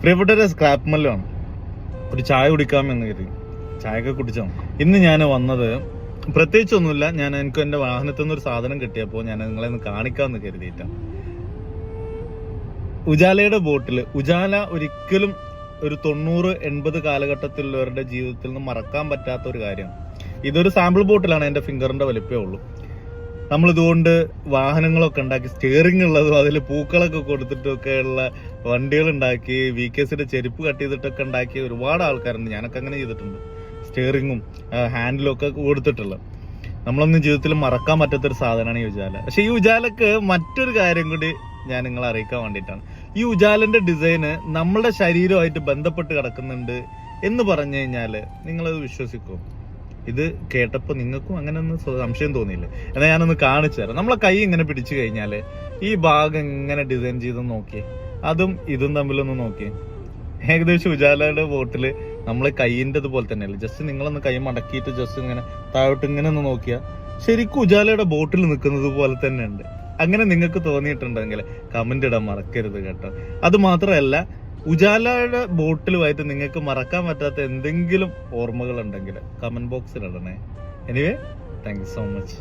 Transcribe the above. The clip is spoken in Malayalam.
പ്രിയപ്പെട്ട സ്ക്രാപ്പ് മല്ലാണ്. ഒരു ചായ കുടിക്കാമെന്ന് കരുതി ചായയൊക്കെ കുടിച്ചോ. ഇന്ന് ഞാൻ വന്നത് പ്രത്യേകിച്ചൊന്നുമില്ല, എനിക്ക് എൻ്റെ വാഹനത്തിൽ നിന്ന് ഒരു സാധനം കിട്ടിയപ്പോൾ ഞാൻ നിങ്ങളെ ഒന്ന് കാണിക്കാമെന്ന് കരുതിയിട്ടാണ്. ഉജാലയുടെ ബോട്ടിൽ. ഉജാല ഒരിക്കലും ഒരു 90-80 കാലഘട്ടത്തിലുള്ളവരുടെ ജീവിതത്തിൽ നിന്ന് മറക്കാൻ പറ്റാത്ത ഒരു കാര്യമാണ്. ഇതൊരു സാമ്പിൾ ബോട്ടിലാണ്, എൻ്റെ ഫിംഗറിന്റെ വലിപ്പമേ ഉള്ളൂ. നമ്മളിതുകൊണ്ട് വാഹനങ്ങളൊക്കെ ഉണ്ടാക്കി, സ്റ്റിയറിംഗ് ഉള്ളതും അതിൽ പൂക്കളൊക്കെ കൊടുത്തിട്ടൊക്കെ ഉള്ള വണ്ടികൾ ഉണ്ടാക്കി, VKസിന്റെ ചെരുപ്പ് കട്ട് ചെയ്തിട്ടൊക്കെ ഉണ്ടാക്കിയ ഒരുപാട് ആൾക്കാരുണ്ട്. ഞാനൊക്കെ അങ്ങനെ ചെയ്തിട്ടുണ്ട്. സ്റ്റിയറിങ്ങും ഹാൻഡിലും ഒക്കെ കൊടുത്തിട്ടുള്ള നമ്മളൊന്നും ജീവിതത്തിൽ മറക്കാൻ പറ്റാത്തൊരു സാധനമാണ് ഈ ഉജാല. പക്ഷെ ഈ ഉജാലക്ക് മറ്റൊരു കാര്യം കൂടി ഞാൻ നിങ്ങളെ അറിയിക്കാൻ വേണ്ടിയിട്ടാണ്. ഈ ഉജാലന്റെ ഡിസൈന് നമ്മുടെ ശരീരമായിട്ട് ബന്ധപ്പെട്ട് കിടക്കുന്നുണ്ട് എന്ന് പറഞ്ഞു കഴിഞ്ഞാൽ നിങ്ങളത് വിശ്വസിക്കും. ഇത് കേട്ടപ്പോൾ നിങ്ങൾക്കും അങ്ങനെ ഒന്നും സംശയം തോന്നിയില്ലേ? എന്നാൽ ഞാനൊന്ന് കാണിച്ചു തരാം. നമ്മളെ കൈ ഇങ്ങനെ പിടിച്ചു കഴിഞ്ഞാൽ ഈ ഭാഗം ഇങ്ങനെ ഡിസൈൻ ചെയ്ത് നോക്കിയേ, അതും ഇതും തമ്മിലൊന്ന് നോക്കിയേ. ഏകദേശം ഉജാലയുടെ ബോട്ടിൽ നമ്മളെ കൈയിൻ്റെ പോലെ തന്നെയല്ലേ. ജസ്റ്റ് നിങ്ങളൊന്ന് കൈ മടക്കിയിട്ട് ജസ്റ്റ് ഇങ്ങനെ താഴോട്ട് ഇങ്ങനെ ഒന്ന് നോക്കിയാൽ ശരിക്കും ഉജാലയുടെ ബോട്ടിൽ നിൽക്കുന്നത് പോലെ തന്നെ ഉണ്ട്. അങ്ങനെ നിങ്ങൾക്ക് തോന്നിയിട്ടുണ്ടെങ്കിൽ കമന്റ് ഇടാൻ മറക്കരുത് കേട്ടോ. അത് മാത്രമല്ല, ഉജാലയുടെ ബോട്ടിലുമായിട്ട് നിങ്ങൾക്ക് മറക്കാൻ പറ്റാത്ത എന്തെങ്കിലും ഓർമ്മകൾ ഉണ്ടെങ്കിൽ കമന്റ് ബോക്സിൽ ഇടണേ. Anyway, thank you so much.